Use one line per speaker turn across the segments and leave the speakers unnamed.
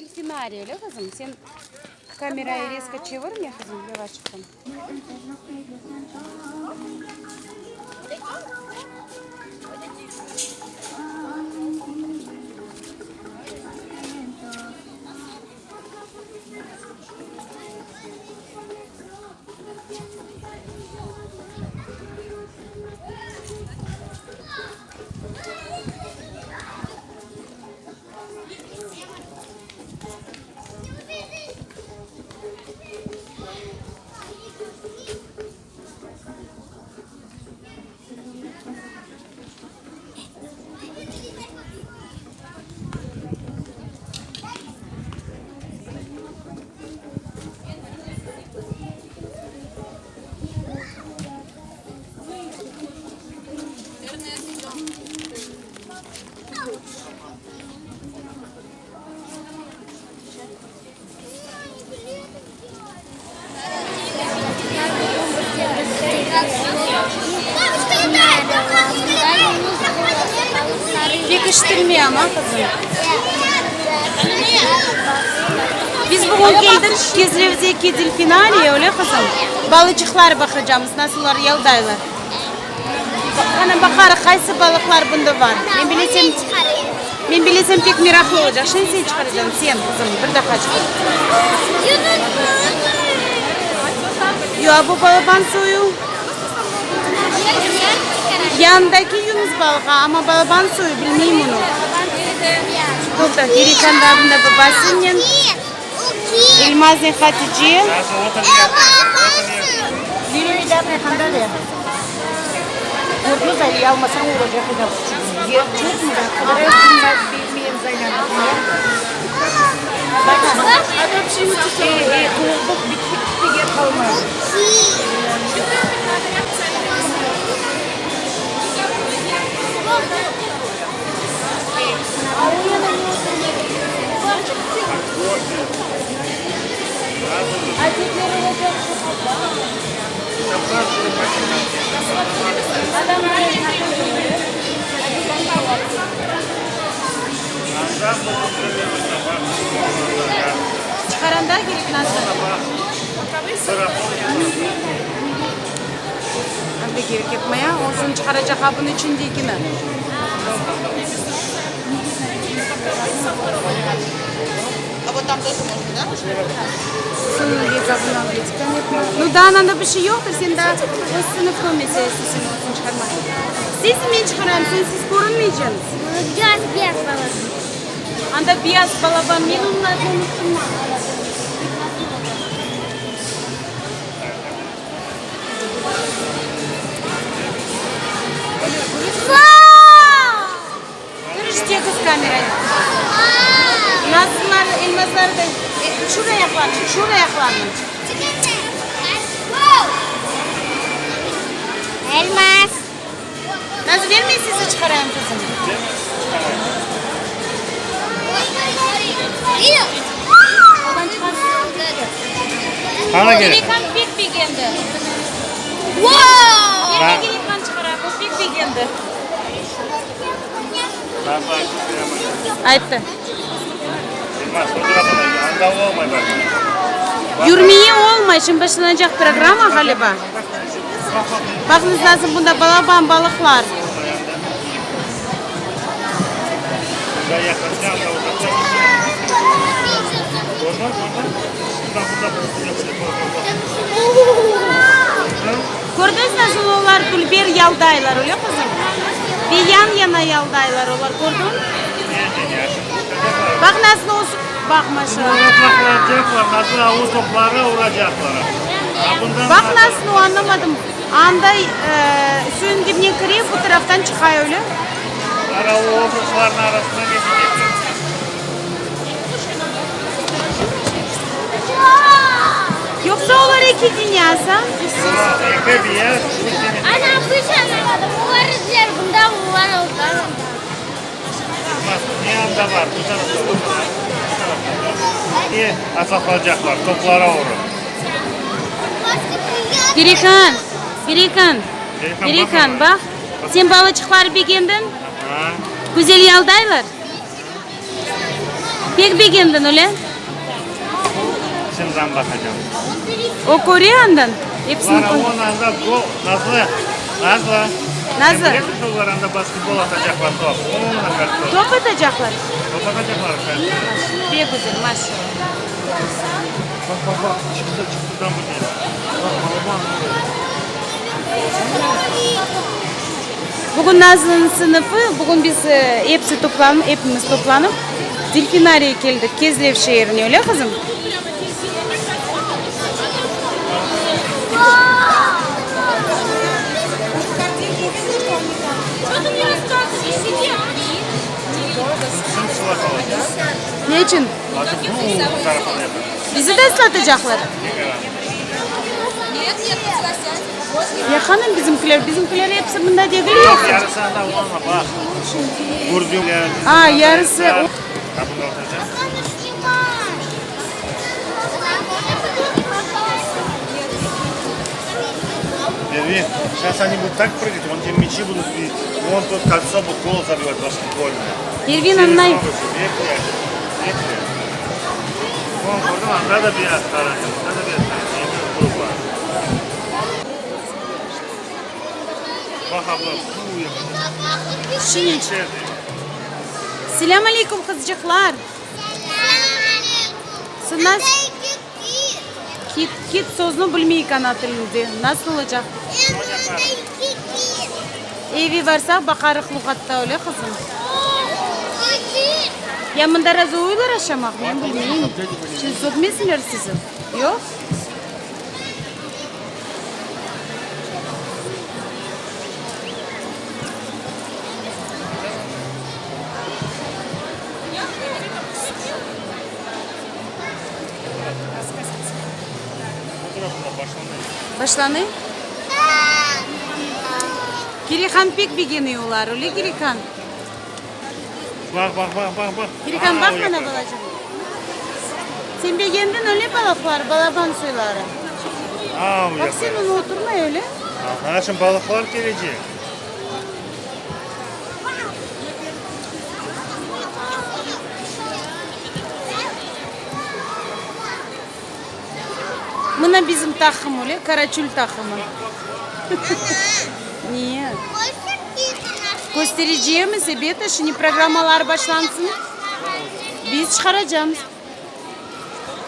дельфинарий, öyle kızım? Sen kamerayı резко çevirin ya kızım, yavaş çıkın. Pekiştirmiyor ama kızım. Biz bugün geldik Gezrev'deki delfinariye öyle kızım. Balıcıklar bakacağız nasıllar yaldaylar. Hani bakar kaysı balıklar bunda var. Ben bilesem pek meraklı olacak. Şimdi sen çıkaracaksın sen kızım. Bir dakika çıkar. Ya bu balaban suyu. Yandaki Yunus balığı ama balaban suyu bilmeyeyim onu. Burada Gerikan dağında babasının Elmaz'ın Hatice.
Lili de ne kadar ya? Kurtlu zayıf almasan olacak da. Çok mu da? Kadar bilmeyen Zeynep. Bakın. Adam şimdi kurtlu bitti yer kalmaz.
Çıkaran da gelip nasıl? Abi gerek yapmaya, olsun çıkaracak abın için değil ki mi? Ну да, надо bir şey yoktur. Sen daha sınıf meselesisin olsun çıkarmak. Siz mi çıkaramsınız? Siz korunmayacaksınız.
Beyaz balık.
Anda beyaz balaban minunla unuttum. Görüşecek kız kamerayı. Nasıllar elmasları da şuraya yaklanın, şuraya yaklanın.
Elmas.
Nasıl vermeyin sizi çıkarayım kızım. Oradan çıkarsın.
Bana gel.
Gerikan pek bir geldi.
Wow.
Yine Gerikan çıkarayım, bu pek bir geldi. Ayıptı. Yürümeye olma, şimdi başlanacak programa galiba. Bakınız lazım bunda balaban balıklar. Gördünüz nasıl onlar bir yaldaylar öyle kızım? Bir yan yana yaldaylar onlar gördün mü? Bak nasıl olsun. Bak maşallah.
Nasıl havuz toplarına vuracaklar.
Bak nasıl o anlamadım. Anda suyun dibine kırıyor bu taraftan çıkıyor öyle.
Ara o ofislerin arasına geçecekler.
Yoksa onlar iki dünyası.
İki dünya.
Ana bu şey anlamadım. Bu var izler bunda bu var orada.
Niye anda var? Bu tarafta. Niye asaflayacaklar? Toplara vurur.
Gerikan bak. Sen balıkçıkları beğendin.
Ha.
Güzel yaldaylar. Pek beğendin öyle?
Şimdiden bakacağım.
O Koreyan'dan. Hepsini
Var
koy.
onun anda bu Nazlı. Nazlı.
Nazlı.
Hep onlar anda basketbol atacaklar top. Onunla karşı.
Top atacaklar.
Top atacaklar efendim.
Pek güzel maşallah.
Bak. Çıktı tam bu değil.
Bugün Nazlı'nın sınıfı, bugün biz hepimiz toplanıp Delfinari'ye geldik. Kezlev şehrine öyle kızım.
Şimdi sıvak alacağız.
Ne için?
Artık bu tarafını yapalım.
Bizi de ıslatacaklar. Yakının bizimkiler hepsi bunda değil yok.
Yarısına da olma bak. Vurduğum yani.
Aa, yarısı o.
Ha bunu oturacağım. Верни, сейчас они будут так прыгать, вон те мячи будут бить. Вон тут кольцо будет гол забивать баскетбольное.
Ervin anlayın.
Вон, gördün mü? Anda da bir atlar. Anda da bir atlar. Yeni grup var. Bak abla, bu yakın.
Şimdi.
İçeride.
Selam aleyküm kızcıklar. Siz nasıl? Kit sözünü bilmeyi kanatılındı. Nasıl olacak? Evi varsa bakarık lugatta öyle kızım. Yanında razı uyular aşamak ben bilmeyeyim. Şimdi sokmesinler sizi. Yok. Başlandı. Kirikan pek beğeniyorlar öyle Kirikan.
Bak.
Kirikan bak bana balacığım. Sen beğendin öyle balıklar, balaban suyları.
Aa, bu
Bak sen
yakın.
onu oturma öyle.
Aha, şimdi balıklar gelecek.
Buna bizim takım öyle, Karaçul takımı. Niye? Göstereceğimiz sebep şimdi programmalar başlansın. Biz çıkaracağız.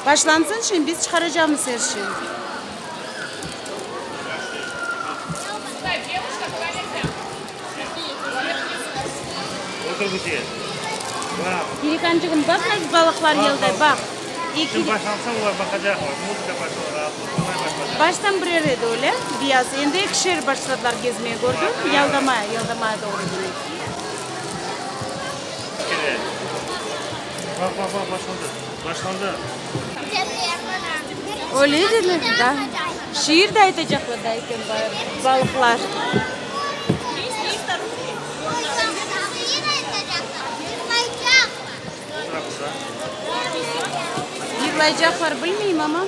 Başlansın şimdi biz çıkaracağımız her şeyi.
Otur bu şey. Bak.
Kirikancığım bak nasıl balıklar geldi bak.
Şimdi başlansa onlar bakacaklar. Muzika başlar.
Baştan birer edi öyle. Biraz endi ikişer başladılar gezmeye gördün. Yaldamaya doğru gidiyor.
Bak başlandı.
Öyle dediler da. Şiir de aytacaklar da iken balıklar. Yıklayacaklar bilmeyeyim ama.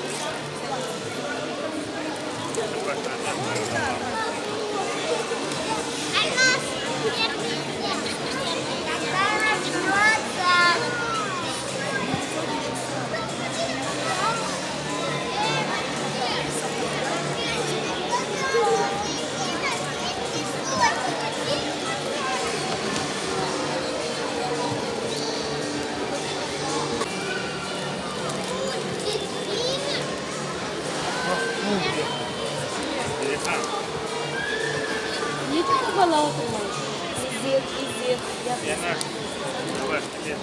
Niye çok balığa oturmayın? İzzet.
Yener. Yavaş gidelim.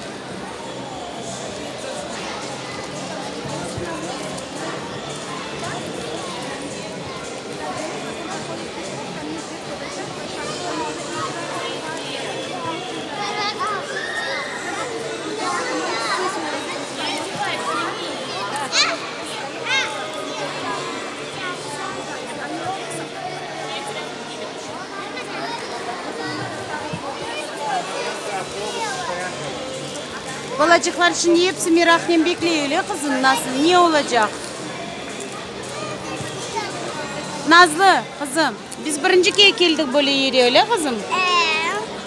Balacıklar şimdi hepsi merakla bekliyor öyle kızım nasıl? Niye olacak? Nazlı kızım biz birinci kez geldik böyle yere öyle kızım.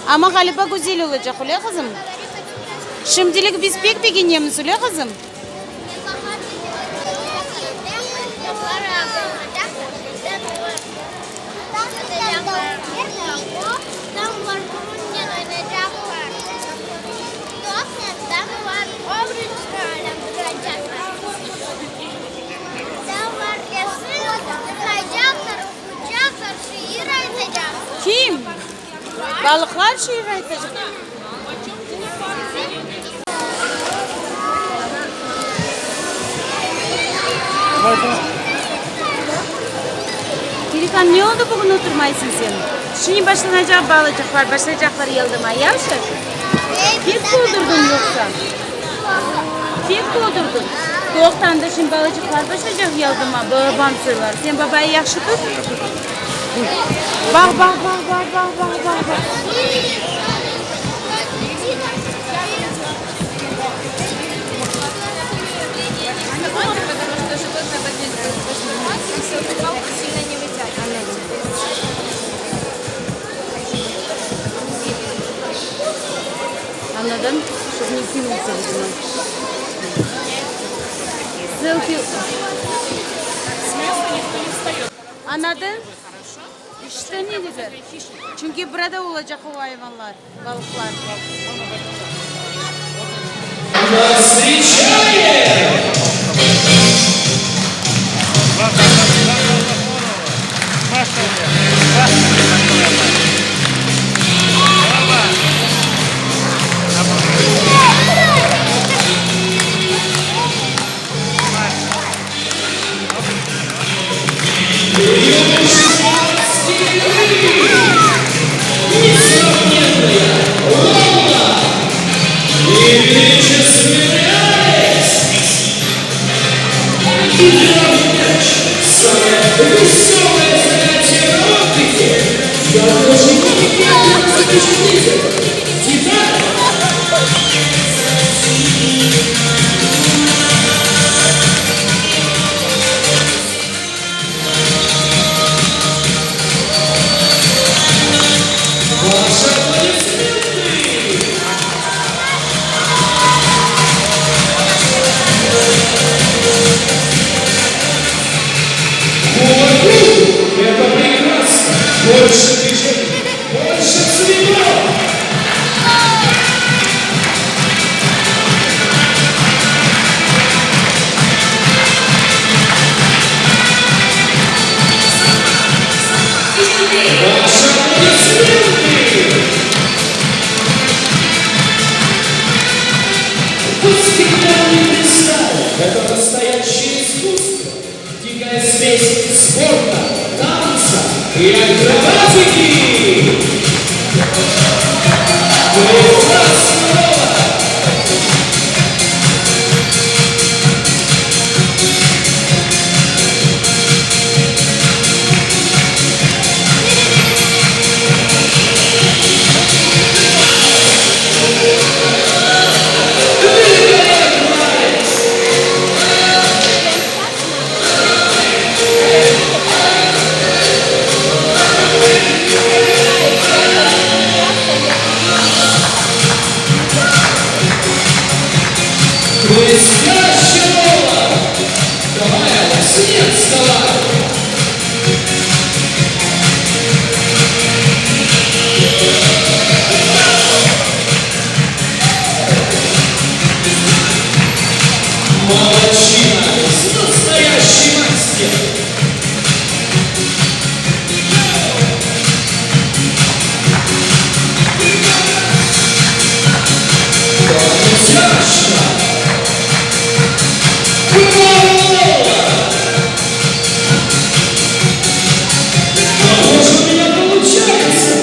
Ama galiba güzel olacak öyle kızım. Şimdilik biz pek de giyiniyoruz öyle kızım. Kim? Balıklar şiir aytacak. Girikan ne oldu bugün oturmaysın sen? Şimdi başlanacak bağlayacaklar, başlayacaklar yıldırmaya. Yavşak. Kim kovdurdun yoksa? Kim kovdurdun? Doğuktan da şimdi bağlayacaklar başlayacak yıldırma. Babam söyler. Sen babayı yakşı tut. Bak. Anladın? Чтобы не кинуться, видимо. Селфи. Anladın? İşte ne dedi? Çünkü burada olacak o hayvanlar, balıklar.
Это настоящее искусство, дикая смесь спорта, танца и акробатики. Молодчина, настоящий мастер. Тяжко. Похоже, у меня получается.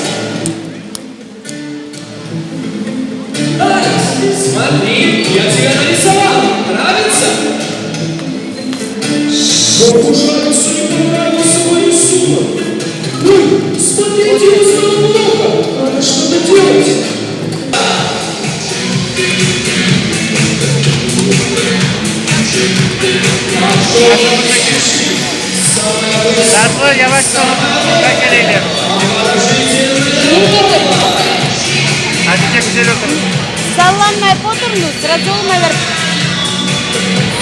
Алекс, смотри, я тебя нарисовал. Нравится? Похоже, Алексу не понравился мой рисунок. Ой, смотрите, я стало плохо. Надо что-то делать.
Зато я вас как или
Ne?
Hadi çek güzel otur.
Sallanmayıp oturunuz. Sırada olmayıver.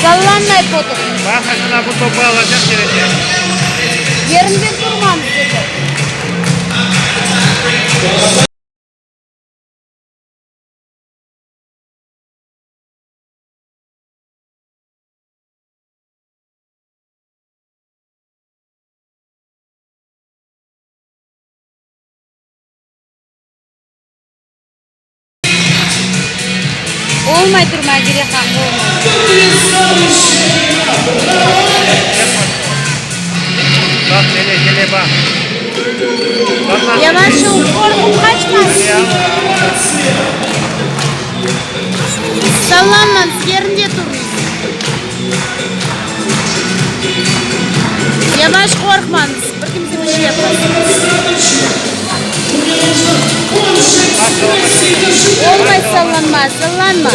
Sallanmayıp oturun.
Bakasına bu topu alacak gelecek.
Yerinde durmamız dedi. Olmay durmaya gerek hakkı olmay.
Bak gele bak. Bak
Yavaş ol, korkup kaçmaz. Sallanmanız, yerinde durun. Yavaş korkmanız, bir kimse bir şey yapmaz. Olmay sallanma, sallanma.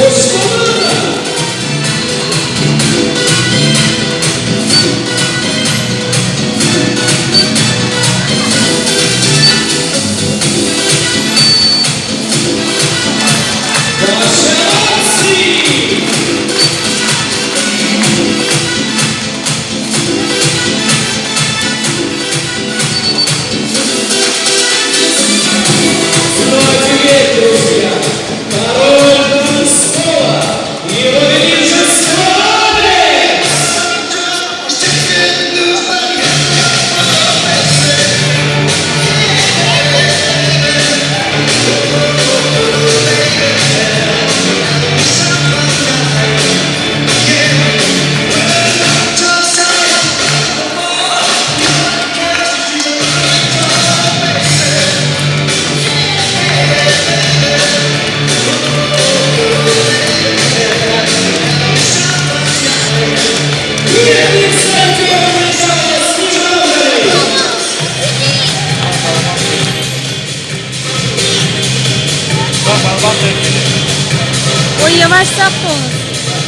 O yavaş saf olun.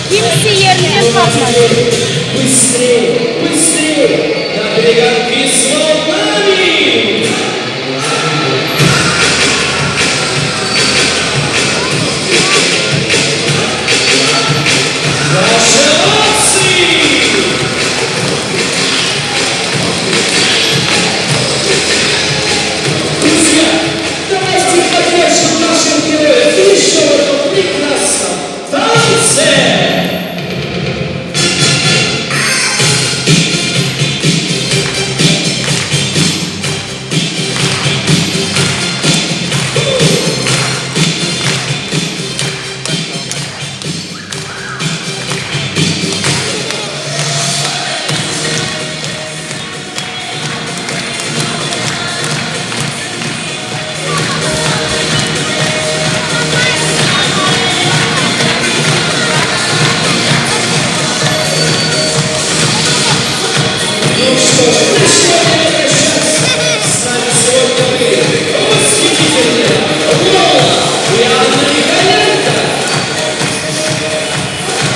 Kimse yerine kalkmaz.
Быстрее, быстрее! На перегонки с волнами! Ваши молодцы! Друзья, давайте поддержим наших героев еще в этом прекрасном танце!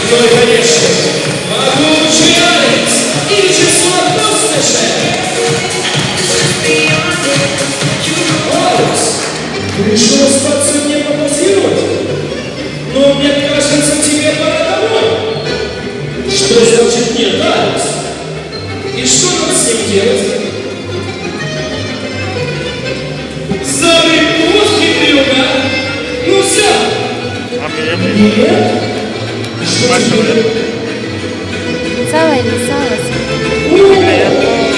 Ну и, конечно, могучий Алекс и число пустоши. Алекс, ты решил остаться мне попозировать? Но мне кажется, тебе пора домой. Что значит нет, Алекс? И что нам с ним делать? Забыть плохи брюка. Ну все. Нет? Что тебе?
Sağlayın, sağlasın.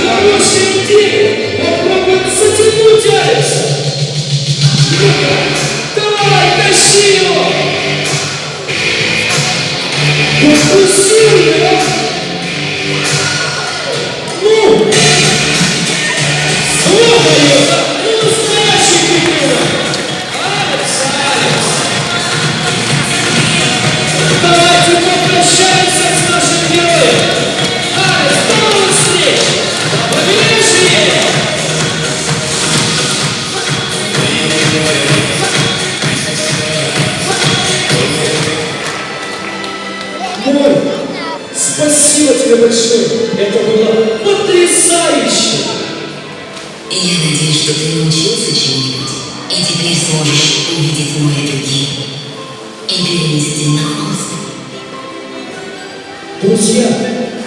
Хорошая идея! Попробуем затянуть Алекса! Ну-ка, давай, тащи его! Отпусти его! Ну! Слухай его! Не настоящий пикник! Алекс, Алекс! Давайте попрощаемся с нашим героем! Алекс, до новых встреч! До побережья! Мой, спасибо тебе большое! Это было потрясающе!
И я надеюсь, что ты научился чему-нибудь, и теперь сможешь увидеть море другие. И перенести на холст.
Друзья,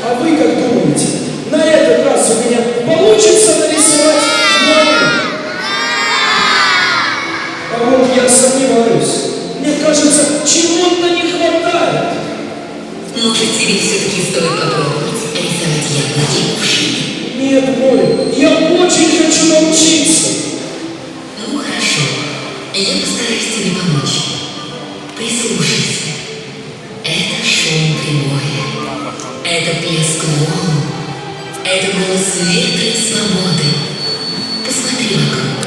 а вы как думаете, на этот раз у меня получится нарисовать много? А вот я сомневаюсь. Мне кажется, чего-то не хватает.
Может, тебе все-таки стоит попробовать рисовать яблоки в кувшине?
Нет, Боря, я очень хочу научиться.
Ну, хорошо. Я постараюсь тебе помочь. Прислушайся. Это шум прибоя. Это плеск волн. Это голос ветра и свободы. Посмотри вокруг.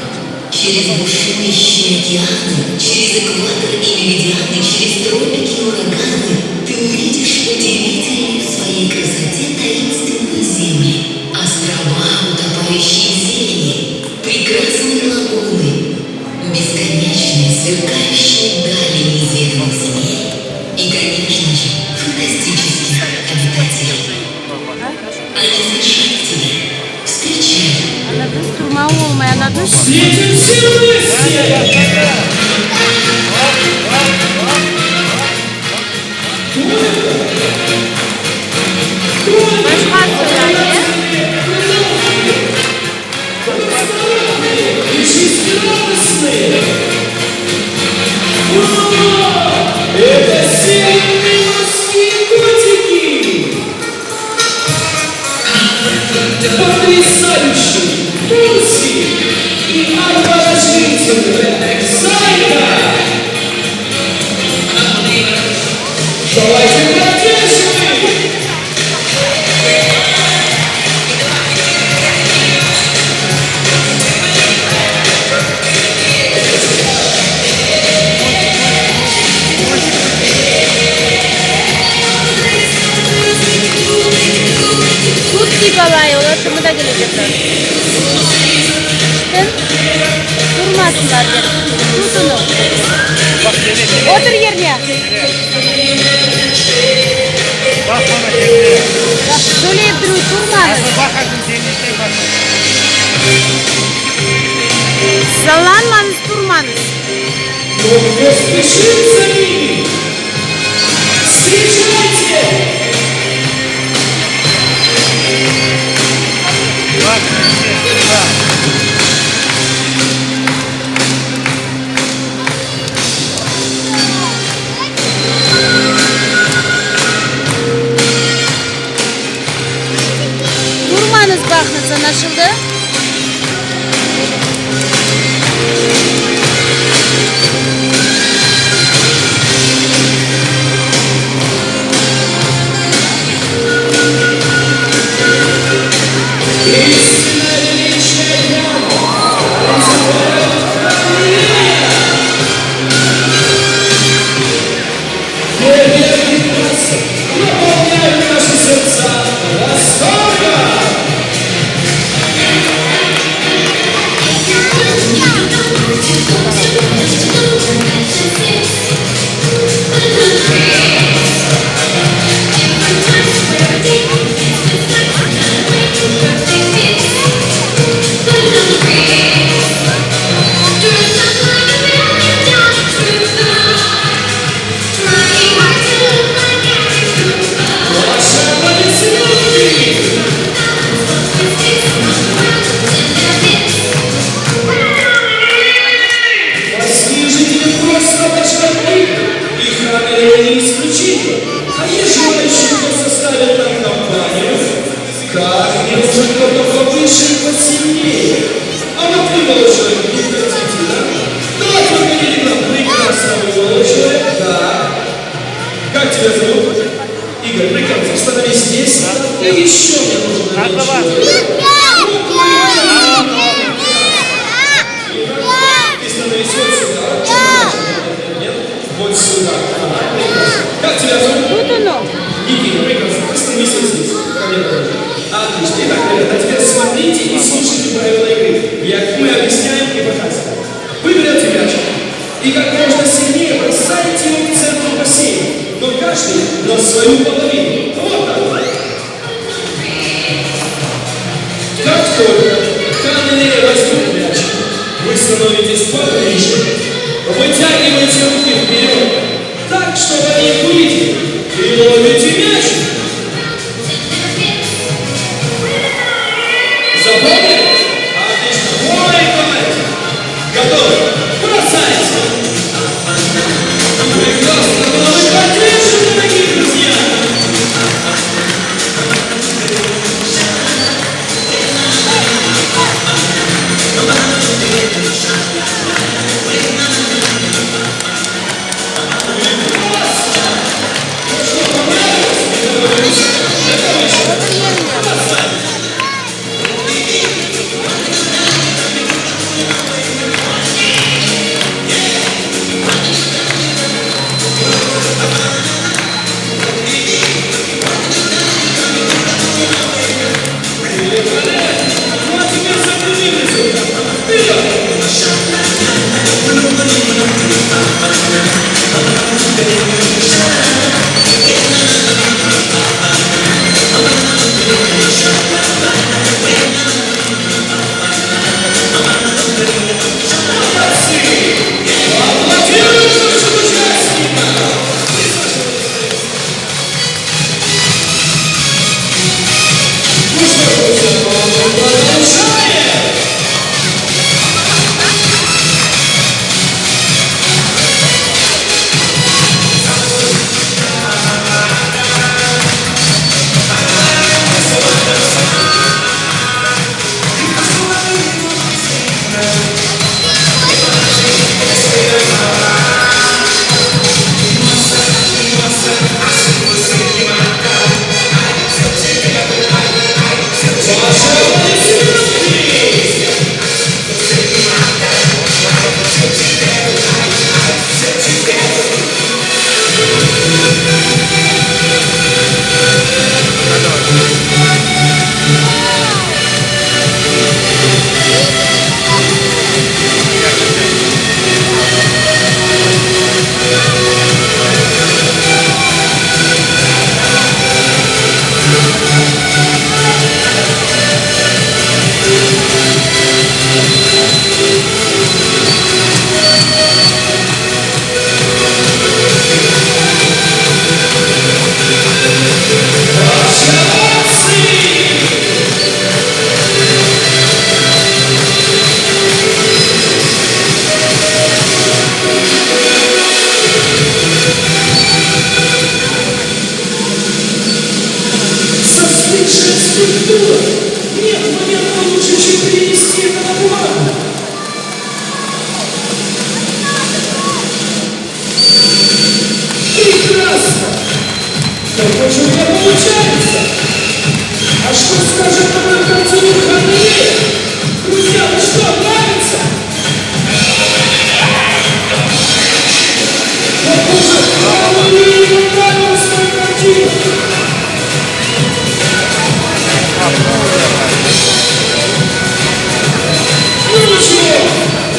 Через бушующие океаны, через экватор и меридианы, через тропики и ураганы ты увидишь удивительные в своей красоте таинственные земли, острова, утопающие в зелени, прекрасные лагуны, бесконечные сверкающие дали неизведанных земель и, конечно же, фантастических обитателей. Они спешат к тебе. Встречай.
Она düz durma olmayan adı
Встретимся вместе!
başka söyledi.
Жизнерадостные! Это сильные морские котики! Потрясающие! Трусы! И обворожительные! Зайка! Давайте поддержим их!
Tutki babayı ulaşımı da gelecekler. İşte durmasınlar derim. Tutun onu. Otur yerine.
Bak bana kendine.
Bak söyleyip duruyor durmanız.
Bak artık kendine bak.
Sallanmanız durmanız.
Но не спешим за ними! Встречайте!
Bak kendine. Bak.
Durmanız bakınız anlaşıldı.
Истинная величие дня! Фейерверки красок наполняют наши сердца восторгом! Ваши аплодисменты! Морские жители просто обожают их хамеры не исключение. А есть желающие, кто составит нам компанию? Как мне нужен кто-то повыше и посильнее? А вот вы, молодой человек, не хотите, да? Давайте выглядите нам прекрасного молодого человека. Да. Как тебя зовут? Игорь, прекрасно, становись здесь. И еще мне нужен один человек. Ты становись вот сюда. Нет? Вот сюда. Как тебя зовут?
Tutun onu.
Никита, прекрасно. Ты становись вот здесь. Ко мне тоже. Отлично. Итак, ребята, а теперь смотрите и слушайте правила игры. Мы объясняем и показываем. Вы берете мяч и как можно сильнее бросаете его к центру бассейна. Но каждый на свою половину. Вот так вот. Как только каменные возьмут мяч, вы становитесь поближе, вытягиваете руки вперед, так Застывшая скульптура. Нет момента лучше, чем перенести это на бумагу. Прекрасно! Так что у меня получается? А что скажет на мою картину Ханнеле? Друзья, ну что, нравится? Похоже, Ханнеле не понравилась моя картина. Ну ничего,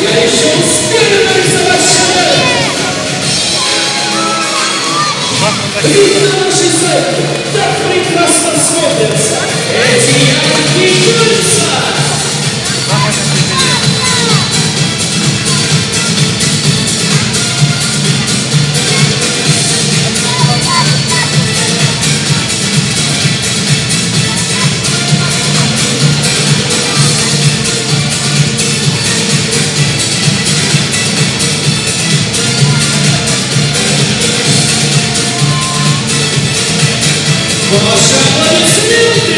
я еще успею нарисовать шедевр. Видно, наши зэки так прекрасно смотрятся. Эти яблоки жильца. Ваши аплодисменты!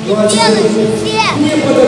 Ну а теперь мне подо...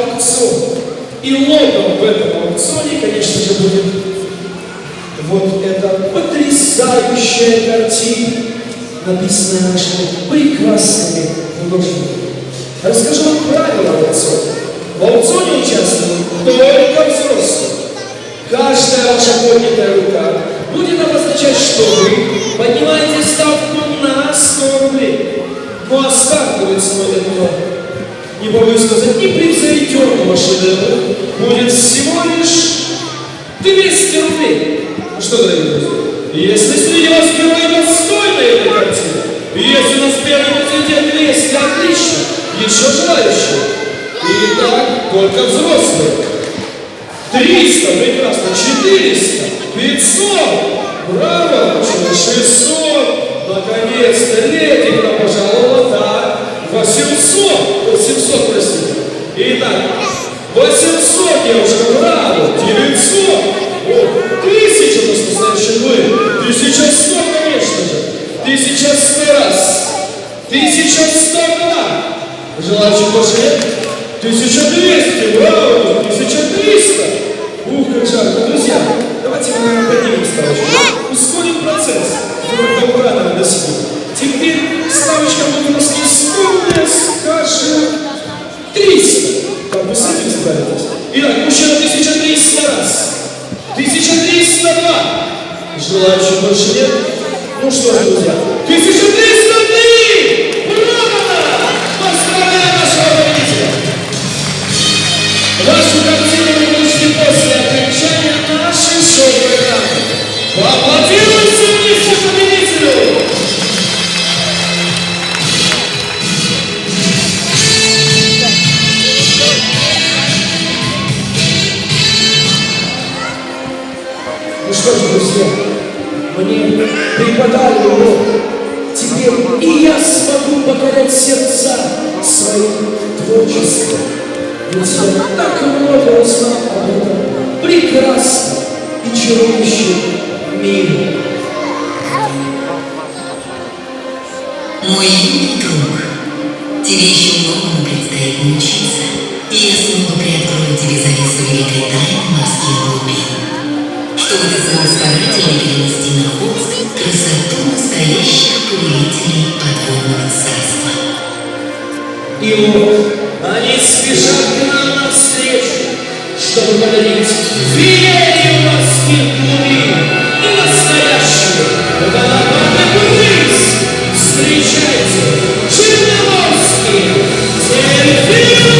аукцион. И логом в этом аукционе, конечно же, будет вот эта потрясающая картина, написанная нашими прекрасными художниками. Расскажу вам правила аукциона. В аукционе участвуют только взрослые. Каждая ваша поднятая рука будет обозначать, что вы поднимаете ставку на 100 рублей. Ну а стартовый ценой этого, не боюсь сказать, непревзойденного шедевра будет всего лишь 200 рублей. Ну что, дорогие друзья, если среди вас герои достойны этой картины, если у нас первый президент 200, отлично, еще желающие. Итак, только взрослые. 300, прекрасно, 400, 500, браво, 600, наконец-то, леди пожаловала, да, 700, простите. Итак, 800, девушка, браво, 900, 1000 у нас настоящий вы, 1100, конечно же, 1100 раз, 1102, желающих больше нет? 1200, браво, 1300. Ух, как жарко. Друзья, давайте мы, наверное, поднимем ставочку. Ускорим процесс. До утра нам до сих. Теперь ставочка будет у нас исконная, скажем, 300. Как вы с этим справитесь? Итак, мужчина 1300 раз. 1302. Желающих больше нет? Ну что ж, друзья, 1303! Браво! Поздравляю нашего победителя! Вашу картину вы получите после окончания нашей шоу-программы. Поаплодируйте вместе победителю! Ну что ж, друзья, мне преподали урок. Теперь и я смогу покорять сердца своим творчеством. Ведь я так много узнал об этом прекрасном и чарующем мире.
Мой юный друг, тебе еще многому предстоит научиться, и я снова приоткрою тебе завесу великой тайны морских глубин, чтобы ты смог старательно перенести на холст красоту настоящих повелителей подводного царства.
И вот они спешат к нам навстречу, чтобы подарить феерию морских глубин и настоящую водопадный круиз. Встречайте, черноморские дельфины!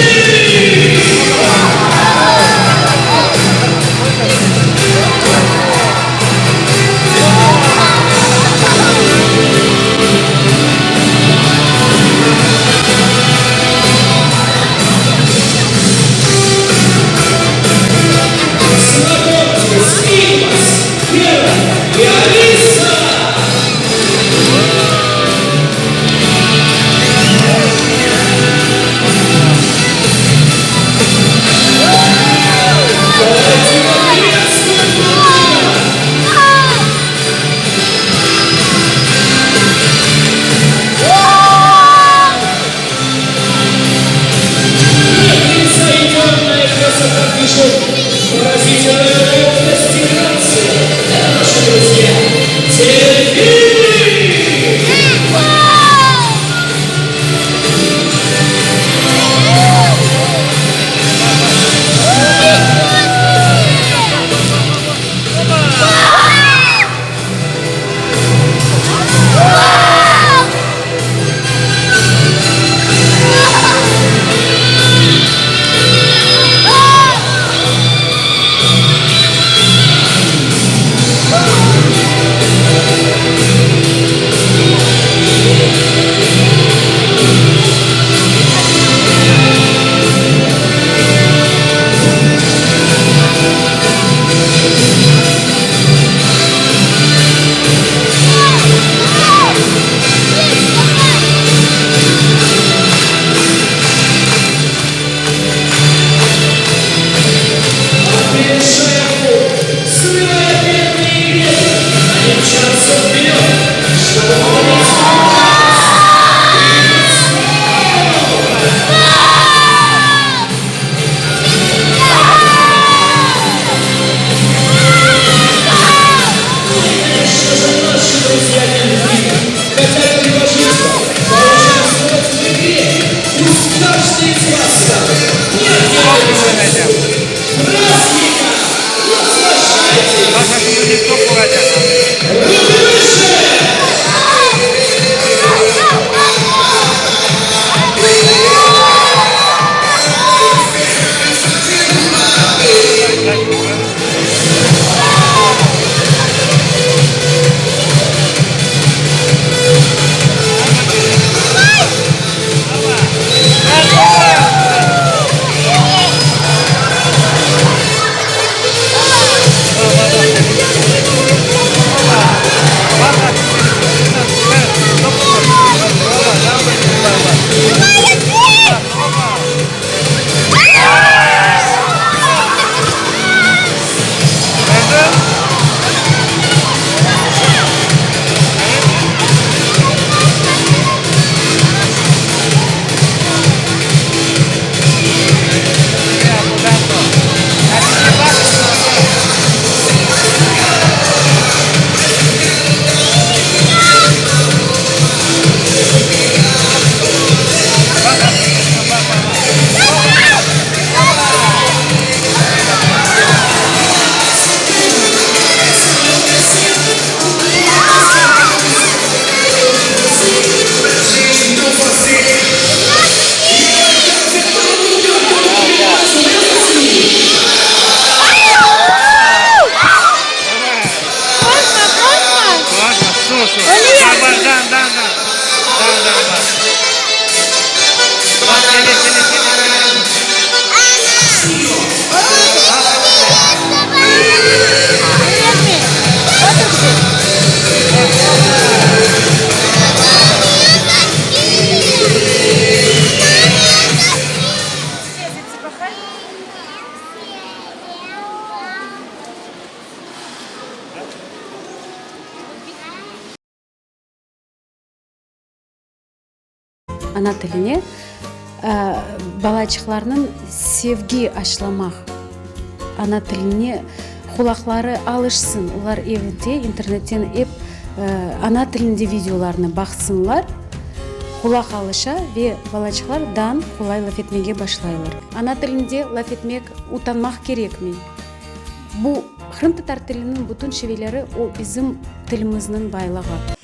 ана тіліне балачықларның sevgi ашламақ ана тіліне құлақлары алышсын, олар evde интернеттен ана тілінде видеоларны бақсынлар, құлақ алыша ве балачықлардан құлай лaf etmege башлайлар. Ана тілінде laf etmek utanmaq керек ме? Бұл Қырым татар тілінің бүтін шевелері о bizim тіліміздің байлығы.